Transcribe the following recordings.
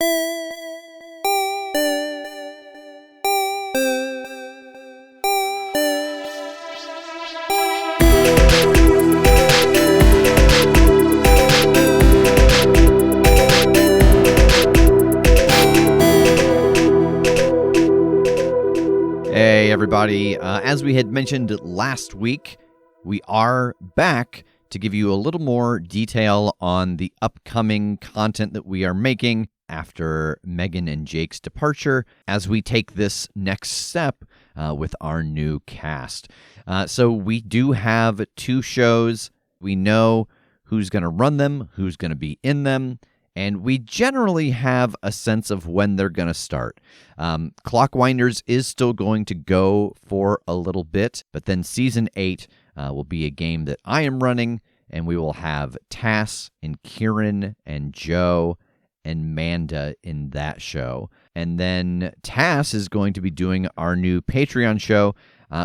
Hey, everybody. As we had mentioned last week, we are back to give you a little more detail on the upcoming content that we are making after Megan and Jake's departure as we take this next step with our new cast. So we do have 2 shows. We know who's going to run them, who's going to be in them, and we generally have a sense of when they're going to start. Clockwinders is still going to go for a little bit, but then Season 8 will be a game that I am running, and we will have Tass and Kieran and Joe and Manda in that show. And then Tass is going to be doing our new Patreon show,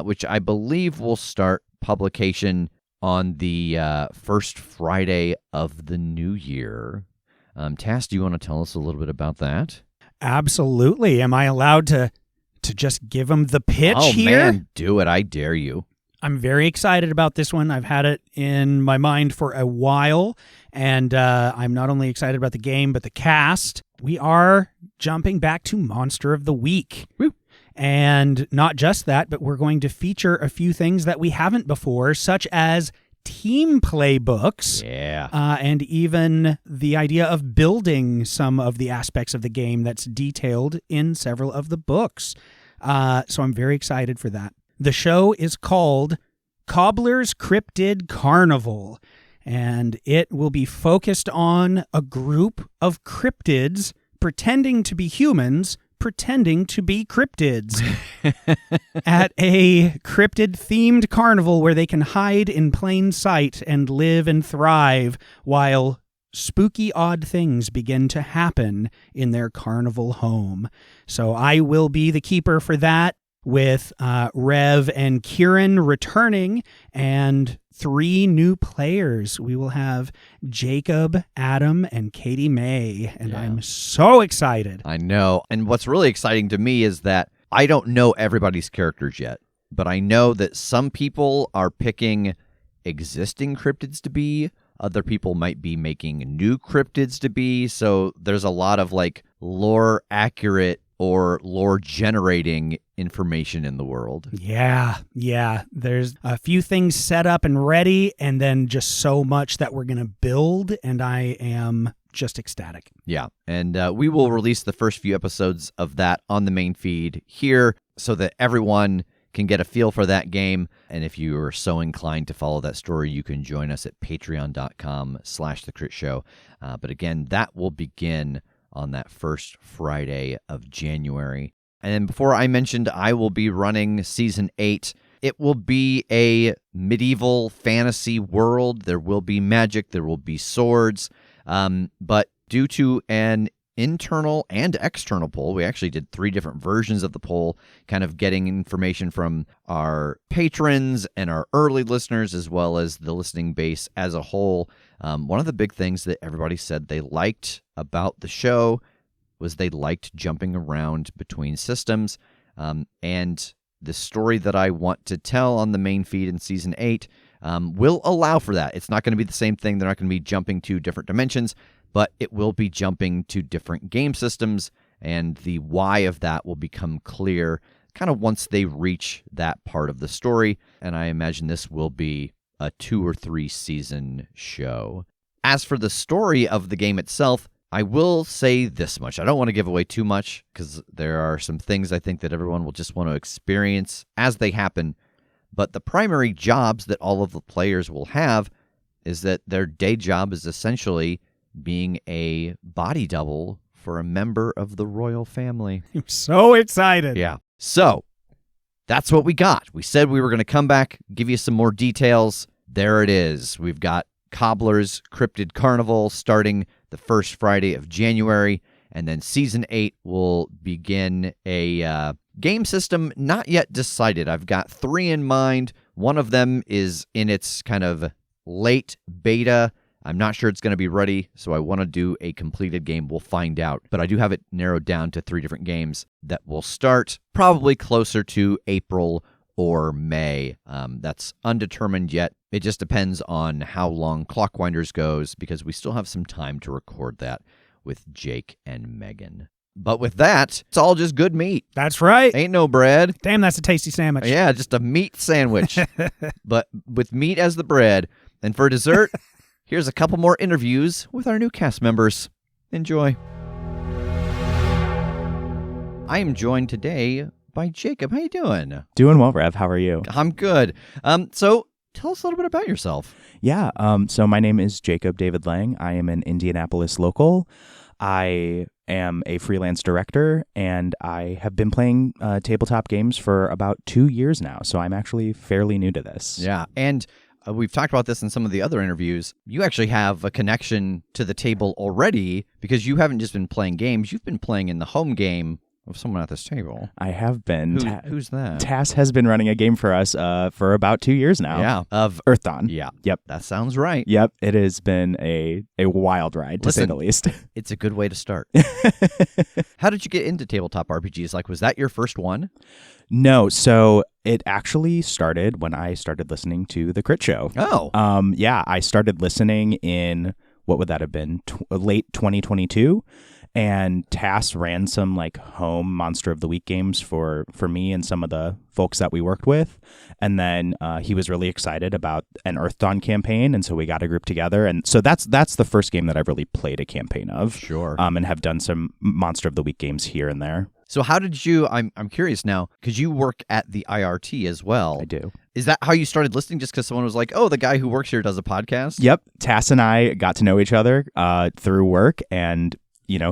which I believe will start publication on the first Friday of the new year. Tass, do you want to tell us a little bit about that? Absolutely. Am I allowed to just give them the pitch here? Oh, man, do it. I dare you. I'm very excited about this one. I've had it in my mind for a while, and I'm not only excited about the game, but the cast. We are jumping back to Monster of the Week. Woo. And not just that, but we're going to feature a few things that we haven't before, such as team playbooks, and even the idea of building some of the aspects of the game that's detailed in several of the books. So I'm very excited for that. The show is called Cobbler's Cryptid Carnival, and it will be focused on a group of cryptids pretending to be humans, pretending to be cryptids at a cryptid-themed carnival where they can hide in plain sight and live and thrive while spooky, odd things begin to happen in their carnival home. So I will be the keeper for that, with Rev and Kieran returning and 3 new players. We will have Jacob, Adam, and Katie May, and I'm so excited. I know. And what's really exciting to me is that I don't know everybody's characters yet, but I know that some people are picking existing cryptids to be. Other people might be making new cryptids to be. So there's a lot of lore accurate or lore generating information in the world. Yeah. There's a few things set up and ready, and then just so much that we're going to build, and I am just ecstatic. Yeah, and we will release the first few episodes of that on the main feed here so that everyone can get a feel for that game. And if you are so inclined to follow that story, you can join us at patreon.com/thecritshow. But again, that will begin on that first Friday of January. And then before I mentioned I will be running Season 8, it will be a medieval fantasy world. There will be magic, there will be swords, but due to an internal and external poll, we actually did 3 different versions of the poll, kind of getting information from our patrons and our early listeners, as well as the listening base as a whole. One of the big things that everybody said they liked about the show was they liked jumping around between systems. And the story that I want to tell on the main feed in Season 8 will allow for that. It's not going to be the same thing. They're not going to be jumping to different dimensions, but it will be jumping to different game systems, and the why of that will become clear kind of once they reach that part of the story. And I imagine this will be a 2 or 3 season show. As for the story of the game itself, I will say this much. I don't want to give away too much because there are some things I think that everyone will just want to experience as they happen. But the primary jobs that all of the players will have is that their day job is essentially being a body double for a member of the royal family. I'm so excited. Yeah. So that's what we got. We said we were going to come back, give you some more details. There it is. We've got Cobbler's Cryptid Carnival starting the first Friday of January, and then Season 8 will begin a game system not yet decided. I've got 3 in mind. One of them is in its kind of late beta. I'm not sure it's going to be ready, so I want to do a completed game. We'll find out. But I do have it narrowed down to 3 different games that will start probably closer to April or May. That's undetermined yet. It just depends on how long Clockwinders goes, because we still have some time to record that with Jake and Megan. But with that, it's all just good meat. That's right. Ain't no bread. Damn, that's a tasty sandwich. Yeah, just a meat sandwich. But with meat as the bread. And for dessert, here's a couple more interviews with our new cast members. Enjoy. I am joined today by Jacob. How you doing? Doing well, Rev. How are you? I'm good. So tell us a little bit about yourself. Yeah. So my name is Jacob David Lang. I am an Indianapolis local. I am a freelance director, and I have been playing tabletop games for about 2 years now. So I'm actually fairly new to this. Yeah. And we've talked about this in some of the other interviews. You actually have a connection to the table already, because you haven't just been playing games. You've been playing in the home game of someone at this table. I have been. Who's that? Tass has been running a game for us for about 2 years now. Yeah. Of Earth Dawn. Yeah. Yep. That sounds right. Yep. It has been a wild ride, to say the least. It's a good way to start. How did you get into tabletop RPGs? Like, was that your first one? No. So it actually started when I started listening to the Critshow. Oh. Yeah. I started listening in, what would that have been? Late 2022. And Tass ran some like home Monster of the Week games for me and some of the folks that we worked with. And then he was really excited about an Earth Dawn campaign. And so we got a group together. And so that's the first game that I've really played a campaign of. Sure. And have done some Monster of the Week games here and there. So how did you, I'm curious now, because you work at the IRT as well. I do. Is that how you started listening, just because someone was like, oh, the guy who works here does a podcast? Yep. Tass and I got to know each other through work, and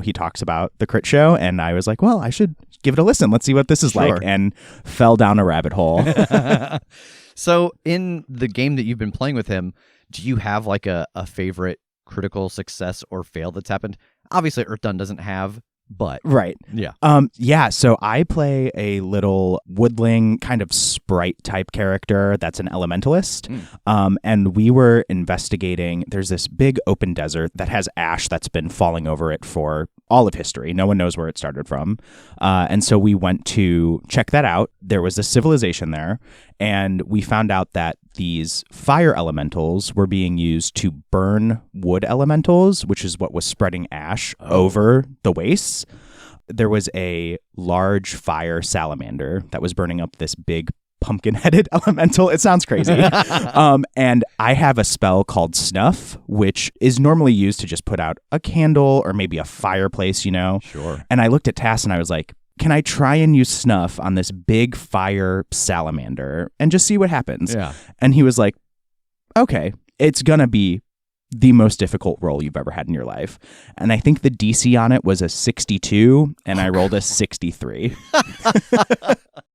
he talks about the Critshow, and I was like, well, I should give it a listen. Let's see what this is like, and fell down a rabbit hole. So in the game that you've been playing with him, do you have like a favorite critical success or fail that's happened? Obviously, Earth Dawn doesn't have, but... Right. Yeah. Yeah, so I play a little woodling kind of sprite type character that's an elementalist. And we were investigating, there's this big open desert that has ash that's been falling over it for all of history. No one knows where it started from. And so we went to check that out. There was a civilization there, and we found out that these fire elementals were being used to burn wood elementals, which is what was spreading ash over the wastes. There was a large fire salamander that was burning up this big pumpkin-headed elemental. It sounds crazy. And I have a spell called Snuff, which is normally used to just put out a candle or maybe a fireplace, Sure. And I looked at Tass and I was like, can I try and use Snuff on this big fire salamander and just see what happens? Yeah. And he was like, okay, it's going to be the most difficult roll you've ever had in your life. And I think the DC on it was a 62, and I rolled a 63.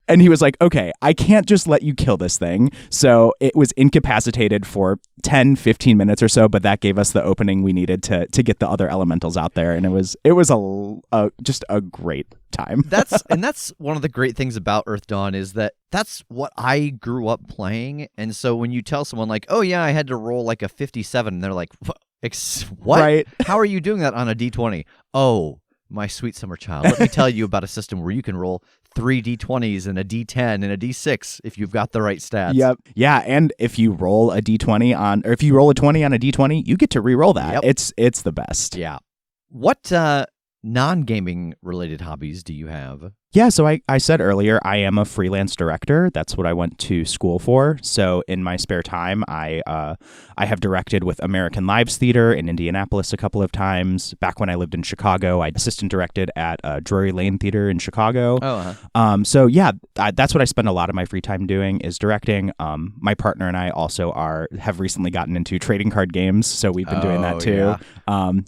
And he was like, okay, I can't just let you kill this thing. So it was incapacitated for 10, 15 minutes or so, but that gave us the opening we needed to get the other elementals out there. And it was just a great time. That's one of the great things about Earth Dawn, is that that's what I grew up playing. And so when you tell someone like, oh yeah, I had to roll like a 57, and they're like, what? Right. How are you doing that on a D20? Oh, my sweet summer child, let me tell you about a system where you can roll 3 D20s and a D10 and a D6 if you've got the right stats. Yep. Yeah, and if you roll a D20 or if you roll a 20 on a D20, you get to re-roll that. Yep. It's the best. Yeah. What non-gaming related hobbies do you have? Yeah, so I said earlier, I am a freelance director. That's what I went to school for. So in my spare time, I have directed with American Lives Theater in Indianapolis a couple of times. Back when I lived in Chicago, I assistant directed at Drury Lane Theater in Chicago. Oh, uh-huh. So yeah, that's what I spend a lot of my free time doing, is directing. My partner and I also have recently gotten into trading card games, so we've been doing that too.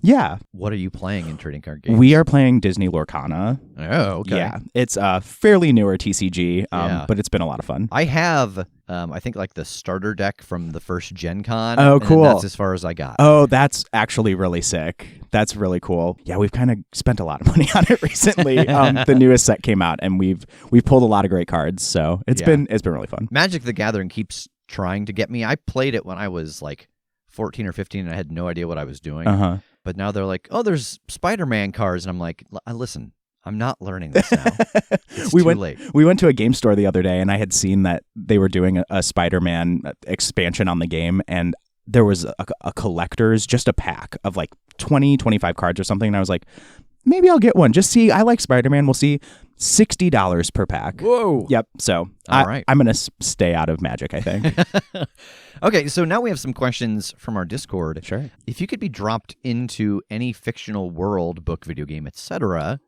Yeah. What are you playing in trading card games? We are playing Disney Lorcana. Oh, okay. Yeah. It's a fairly newer TCG, but it's been a lot of fun. I have, I think, like the starter deck from the first Gen Con. Oh, cool. That's as far as I got. Oh, that's actually really sick. That's really cool. Yeah, we've kind of spent a lot of money on it recently. The newest set came out, and we've pulled a lot of great cards. So it's been really fun. Magic the Gathering keeps trying to get me. I played it when I was like 14 or 15 and I had no idea what I was doing. Uh-huh. But now they're like, oh, there's Spider-Man cars. And I'm like, listen, I'm not learning this now. It's too late. We went to a game store the other day, and I had seen that they were doing a Spider-Man expansion on the game, and there was a collector's, just a pack of like 20, 25 cards or something. And I was like, maybe I'll get one. Just see, I like Spider-Man. We'll see. $60 per pack. Whoa. Yep. So right. I'm going to stay out of Magic, I think. Okay, so now we have some questions from our Discord. Sure. If you could be dropped into any fictional world, book, video game, etc.,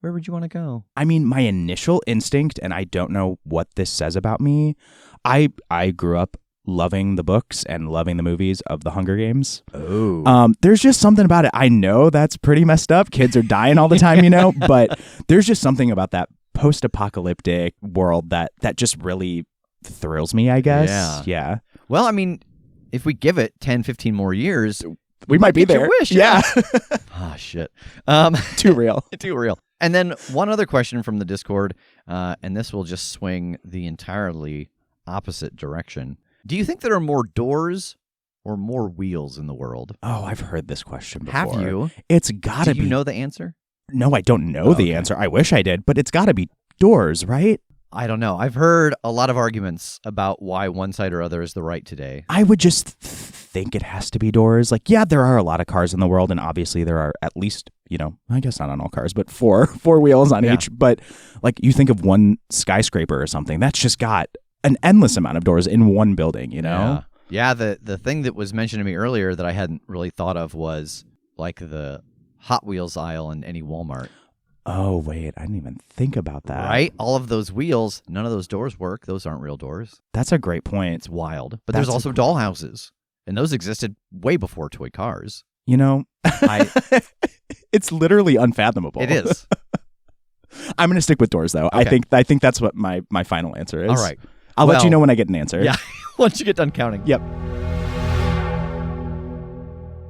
where would you want to go? I mean, my initial instinct, and I don't know what this says about me, I grew up loving the books and loving the movies of the Hunger Games. Oh. There's just something about it. I know that's pretty messed up. Kids are dying all the time, but there's just something about that post-apocalyptic world that just really thrills me, I guess. Yeah. Well, I mean, if we give it 10, 15 more years, we might be get your there. wish, yeah. Ah, shit. Too real. Too real. And then one other question from the Discord, and this will just swing the entirely opposite direction. Do you think there are more doors or more wheels in the world? Oh, I've heard this question before. Have you? It's got to be. Do you know the answer? No, I don't know the answer. I wish I did, but it's got to be doors, right? I don't know. I've heard a lot of arguments about why one side or other is the right today. I would just think it has to be doors. Like, yeah, there are a lot of cars in the world, and obviously there are at least, I guess not on all cars, but four wheels on each. But like, you think of one skyscraper or something, that's just got an endless amount of doors in one building, Yeah, the thing that was mentioned to me earlier that I hadn't really thought of was like the Hot Wheels aisle in any Walmart. Oh, wait, I didn't even think about that. Right? All of those wheels, none of those doors work. Those aren't real doors. That's a great point. It's wild. But there's also dollhouses, and those existed way before toy cars. It's literally unfathomable. It is. I'm going to stick with doors, though. Okay. I think that's what my final answer is. All right. I'll let you know when I get an answer. Yeah, once you get done counting. Yep.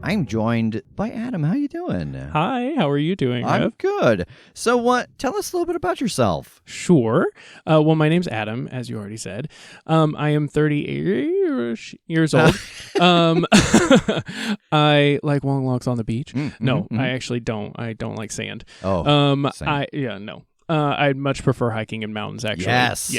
I'm joined by Adam. How you doing? Hi, how are you doing, I'm Rev? good. So tell us a little bit about yourself. Sure. Well, my name's Adam, as you already said. I am 38 years old. I like long walks on the beach. No, I actually don't. I don't like sand. Oh, same. No. I'd much prefer hiking in mountains, actually. Yes.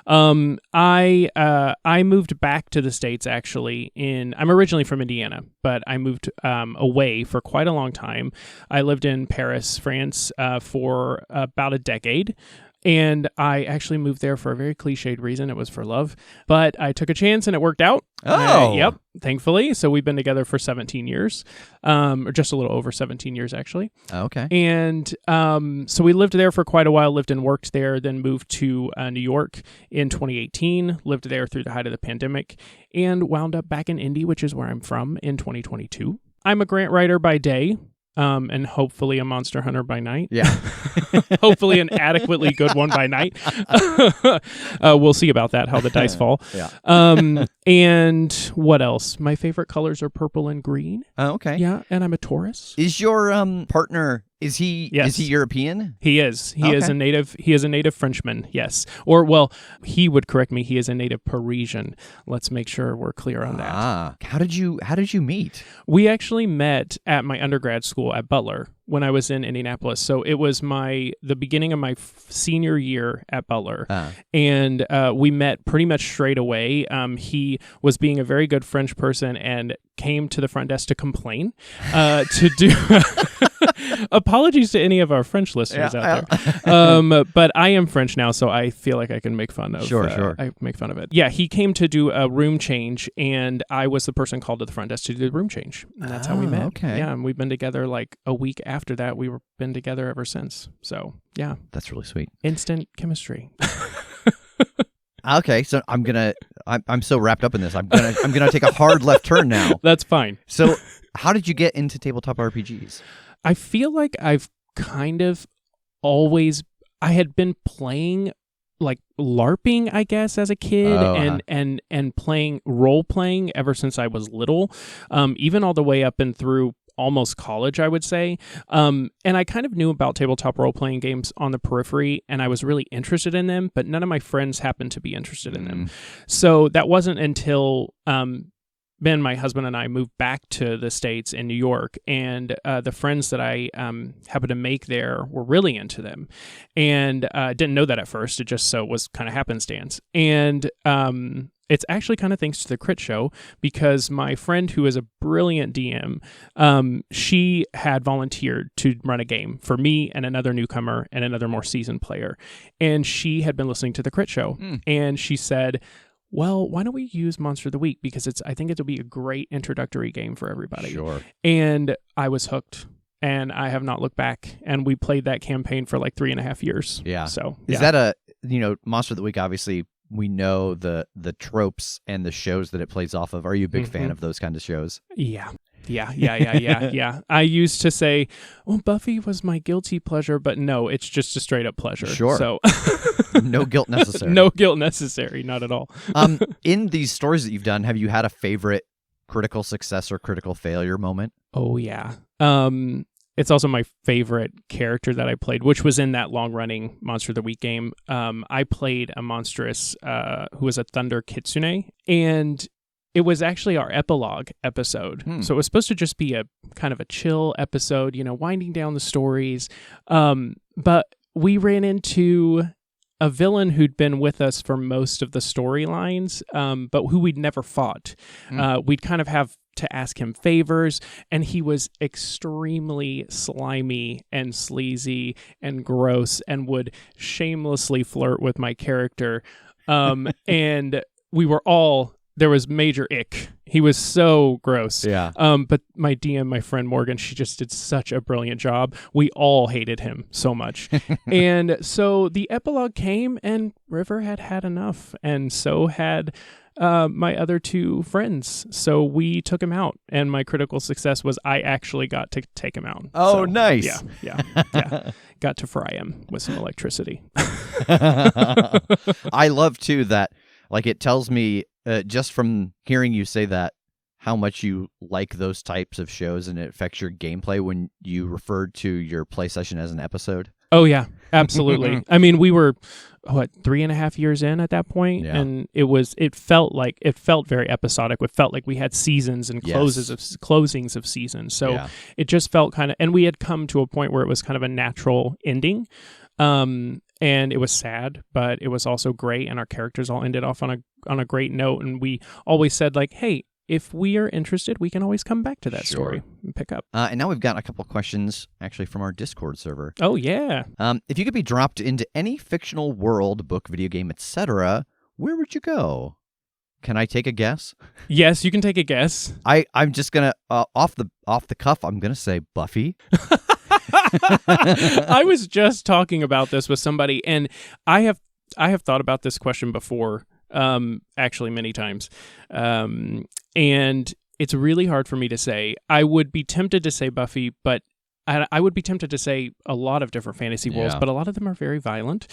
I moved back to the States, actually. I'm originally from Indiana, but I moved away for quite a long time. I lived in Paris, France, for about a decade. And I actually moved there for a very cliched reason. It was for love. But I took a chance and it worked out. Oh. Yep, thankfully. So we've been together for 17 years, or just a little over 17 years, actually. Okay. And so we lived there for quite a while, lived and worked there, then moved to New York in 2018, lived there through the height of the pandemic, and wound up back in Indy, which is where I'm from, in 2022. I'm a grant writer by day. And hopefully a monster hunter by night. Yeah. Hopefully an adequately good one by night. We'll see about that, how the dice fall. Yeah. And what else? My favorite colors are purple and green. Oh, okay. Yeah, and I'm a Taurus. Is your partner, is he European? He is. He is a native Frenchman, yes. Or, well, he would correct me. He is a native Parisian. Let's make sure we're clear on that. Ah. How did you meet? We actually met at my undergrad school at Butler when I was in Indianapolis. So it was the beginning of my senior year at Butler. And we met pretty much straight away. He was being a very good French person and came to the front desk to complain, to do... Apologies to any of our French listeners out there. But I am French now, so I feel like I can make fun of Sure. I make fun of it. Yeah, he came to do a room change, and I was the person called to the front desk to do the room change. And that's how we met. Okay. Yeah, and we've been together like a week after that. We've been together ever since. So, yeah. That's really sweet. Instant chemistry. Okay, so I'm so wrapped up in this. I'm gonna take a hard left turn now. That's fine. So, how did you get into tabletop RPGs? I feel like I've kind of always... I had been playing like LARPing, I guess, as a kid, and playing role-playing ever since I was little, even all the way up and through almost college, I would say. And I kind of knew about tabletop role-playing games on the periphery, and I was really interested in them, but none of my friends happened to be interested in them. So that wasn't until Ben, my husband, and I moved back to the States in New York, and the friends that I happened to make there were really into them. And didn't know that at first. It just so was kind of happenstance. And it's actually kind of thanks to the Critshow, because my friend, who is a brilliant DM, she had volunteered to run a game for me and another newcomer and another more seasoned player. And she had been listening to the Critshow, and she said, well, why don't we use Monster of the Week? Because I think it'll be a great introductory game for everybody. Sure. And I was hooked, and I have not looked back. And we played that campaign for like 3.5 years. Yeah. So is that Monster of the Week, obviously we know the tropes and the shows that it plays off of. Are you a big fan of those kind of shows? Yeah. I used to say, well, Buffy was my guilty pleasure, but no, it's just a straight up pleasure. Sure. So no guilt necessary. No guilt necessary, not at all. In these stories that you've done, have you had a favorite critical success or critical failure moment? Oh, yeah. It's also my favorite character that I played, which was in that long-running Monster of the Week game. I played a monstrous who was a Thunder Kitsune, and it was actually our epilogue episode. So it was supposed to just be a kind of a chill episode, winding down the stories. But we ran into a villain who'd been with us for most of the storylines, but who we'd never fought. We'd kind of have to ask him favors, and he was extremely slimy and sleazy and gross and would shamelessly flirt with my character. And we were all... There was major ick. He was so gross. Yeah. But my DM, my friend Morgan, she just did such a brilliant job. We all hated him so much. And so the epilogue came, and River had had enough. And so had my other two friends. So we took him out. And my critical success was I actually got to take him out. Oh, so, nice. Yeah. Got to fry him with some electricity. I love, too, that it tells me, just from hearing you say that, how much you like those types of shows, and it affects your gameplay when you referred to your play session as an episode. Oh, yeah, absolutely. I mean, we were, 3.5 years in at that point, and it felt very episodic. It felt like we had seasons and closings of seasons. So it just felt kind of, and we had come to a point where it was kind of a natural ending. And it was sad, but it was also great, and our characters all ended off on a great note. And we always said, hey, if we are interested, we can always come back to that story and pick up. And now we've got a couple questions, actually, from our Discord server. Oh, yeah. If you could be dropped into any fictional world, book, video game, etc., where would you go? Can I take a guess? Yes, you can take a guess. I'm just gonna off the cuff. I'm gonna say Buffy. I was just talking about this with somebody, and I have thought about this question before, actually many times, and it's really hard for me to say. I would be tempted to say Buffy, but I would be tempted to say a lot of different fantasy worlds, but a lot of them are very violent.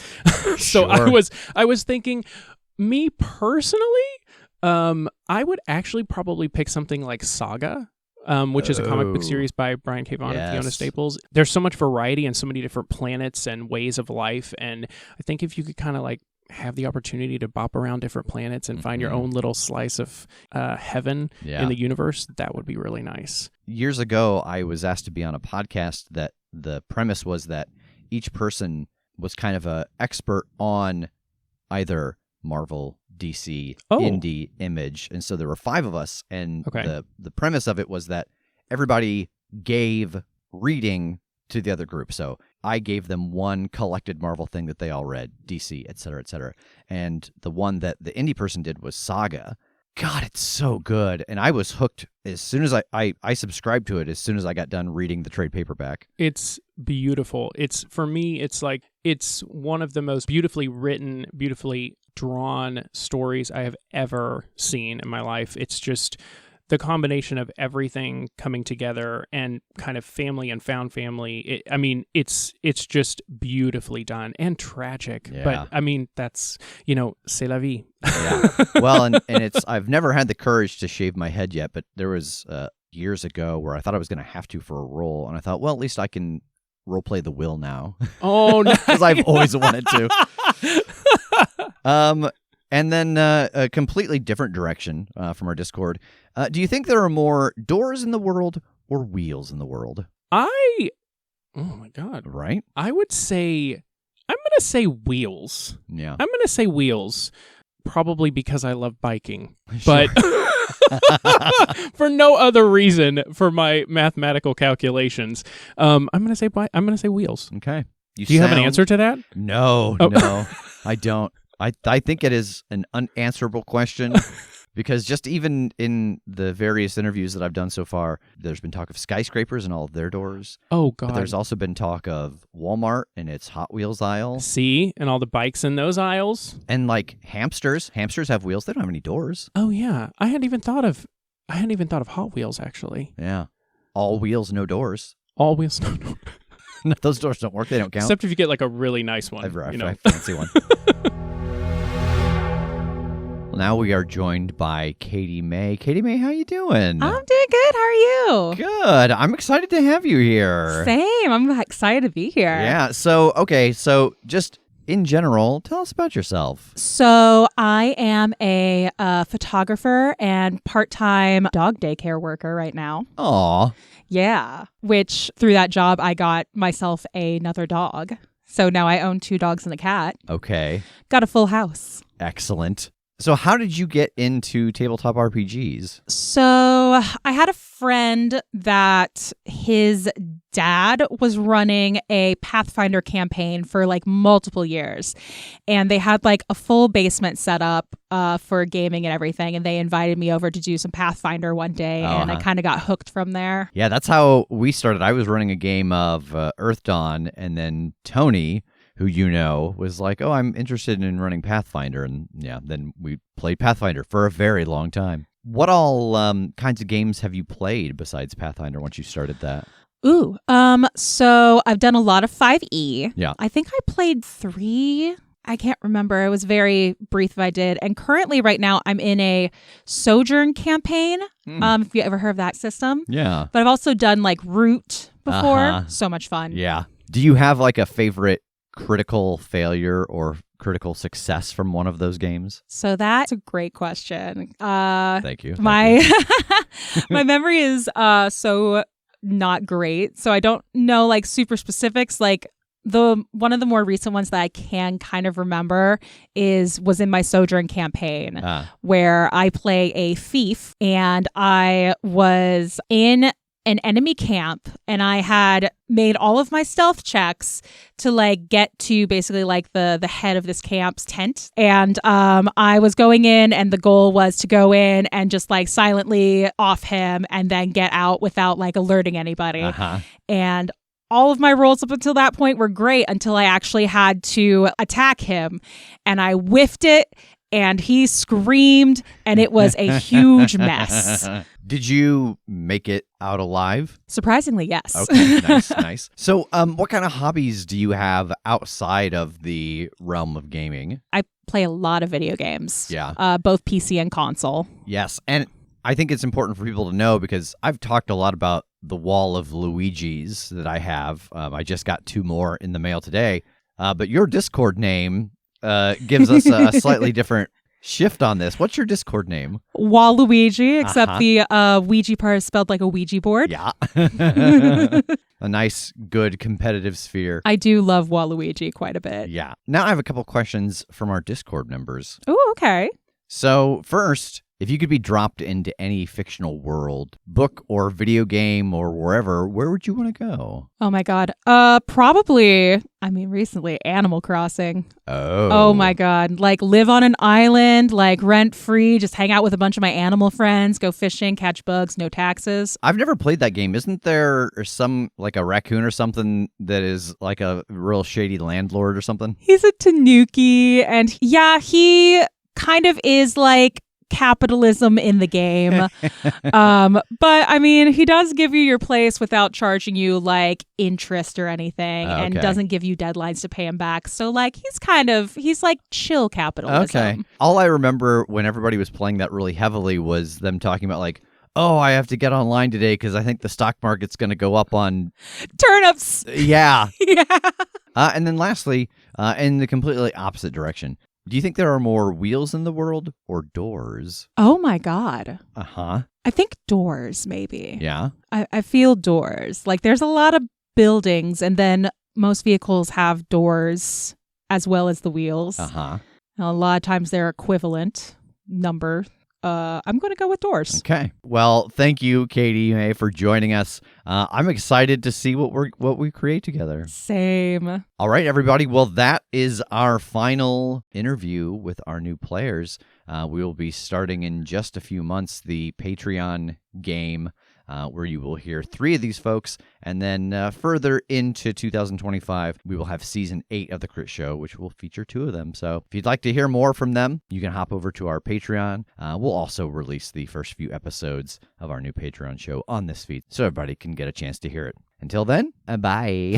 So I was thinking, me personally, I would actually probably pick something like Saga. Which is a comic book series by Brian K. Vaughan and Fiona Staples. There's so much variety and so many different planets and ways of life, and I think if you could kind of have the opportunity to bop around different planets and find your own little slice of heaven in the universe, that would be really nice. Years ago, I was asked to be on a podcast that the premise was that each person was kind of an expert on either Marvel, DC, Indie, Image, and so there were 5 of us, and the premise of it was that everybody gave reading to the other group. So I gave them one collected Marvel thing that they all read, DC, etc., and the one that the Indie person did was Saga. God, it's so good, and I was hooked as soon as I subscribed to it as soon as I got done reading the trade paperback. It's beautiful. For me, it's one of the most beautifully written, beautifully drawn stories I have ever seen in my life. It's just the combination of everything coming together and kind of family and found family. It's just beautifully done and tragic. Yeah. But that's, c'est la vie. Yeah. Well, and it's, I've never had the courage to shave my head yet, but there was years ago where I thought I was going to have to for a role, and I thought, well, at least I can role play the Will now. Oh, no. Because I've always wanted to. And then a completely different direction from our Discord. Do you think there are more doors in the world or wheels in the world? Oh my God. Right? I would say, I'm going to say wheels. Yeah. I'm going to say wheels, probably because I love biking. Sure. But for no other reason for my mathematical calculations, I'm going to say wheels. Okay. Do you have an answer to that? No, no, I don't. I think it is an unanswerable question. Because just even in the various interviews that I've done so far, there's been talk of skyscrapers and all of their doors. Oh, God. But there's also been talk of Walmart and its Hot Wheels aisle. See? And all the bikes in those aisles. And like hamsters. Hamsters have wheels. They don't have any doors. Oh, yeah. I hadn't even thought of Hot Wheels, actually. Yeah. All wheels, no doors. All wheels, no. No, those doors don't work. They don't count. Except if you get like a really nice one. A fancy one. Now we are joined by Katie May. Katie May, how you doing? I'm doing good. How are you? Good. I'm excited to have you here. Same. I'm excited to be here. Yeah. So just in general, tell us about yourself. So I am a photographer and part-time dog daycare worker right now. Aw. Yeah. Which through that job, I got myself another dog. So now I own 2 dogs and a cat. Okay. Got a full house. Excellent. So how did you get into tabletop RPGs? So I had a friend that his dad was running a Pathfinder campaign for like multiple years. And they had like a full basement set up for gaming and everything. And they invited me over to do some Pathfinder one day. And I kind of got hooked from there. Yeah, that's how we started. I was running a game of Earth Dawn, and then Tony, who you know, was like, oh, I'm interested in running Pathfinder. And yeah, then we played Pathfinder for a very long time. What all kinds of games have you played besides Pathfinder once you started that? So I've done a lot of 5e. Yeah. I think I played 3. I can't remember. It was very brief if I did. And currently right now I'm in a Sojourn campaign. If you ever heard of that system. Yeah. But I've also done like Root before. So much fun. Yeah. Do you have like a favorite critical failure or critical success from one of those games? So that's a great question. Thank you. My memory is so not great. So I don't know like super specifics. Like one of the more recent ones that I can kind of remember was in my Sojourn campaign where I play a thief, and I was in an enemy camp, and I had made all of my stealth checks to like get to basically like the head of this camp's tent. And I was going in, and the goal was to go in and just like silently off him and then get out without like alerting anybody. And all of my rolls up until that point were great until I actually had to attack him, and I whiffed it. And he screamed, and it was a huge mess. Did you make it out alive? Surprisingly, yes. Okay, nice. So, what kind of hobbies do you have outside of the realm of gaming? I play a lot of video games. Yeah. Both PC and console. Yes, and I think it's important for people to know because I've talked a lot about the wall of Luigi's that I have. I just got 2 more in the mail today. But your Discord name gives us a slightly different shift on this. What's your Discord name? Waluigi, except the Ouija part is spelled like a Ouija board. Yeah. A nice, good competitive sphere. I do love Waluigi quite a bit. Yeah. Now I have a couple questions from our Discord members. Oh, okay. So first, if you could be dropped into any fictional world, book or video game or wherever, where would you want to go? Oh my God. Probably, recently Animal Crossing. Oh my God. Like live on an island, like rent free, just hang out with a bunch of my animal friends, go fishing, catch bugs, no taxes. I've never played that game. Isn't there some, like a raccoon or something that is like a real shady landlord or something? He's a tanuki, and yeah, he kind of is like capitalism in the game. But he does give you your place without charging you like interest or anything, and doesn't give you deadlines to pay him back. So like he's like chill capitalism. Okay. All I remember when everybody was playing that really heavily was them talking about like, oh, I have to get online today because I think the stock market's going to go up on turnips. Yeah. Yeah. And then lastly, in the completely opposite direction, Do you think there are more wheels in the world or doors? Oh my God. Uh-huh. I think doors, maybe. Yeah? I feel doors. Like there's a lot of buildings, and then most vehicles have doors as well as the wheels. Uh-huh. A lot of times they're equivalent number. I'm going to go with doors. Okay. Well, thank you, Katie May, for joining us. I'm excited to see what we create together. Same. All right, everybody. Well, that is our final interview with our new players. We will be starting in just a few months the Patreon game, where you will hear 3 of these folks. And then further into 2025, we will have Season 8 of The Critshow, which will feature 2 of them. So if you'd like to hear more from them, you can hop over to our Patreon. We'll also release the first few episodes of our new Patreon show on this feed, so everybody can get a chance to hear it. Until then, bye.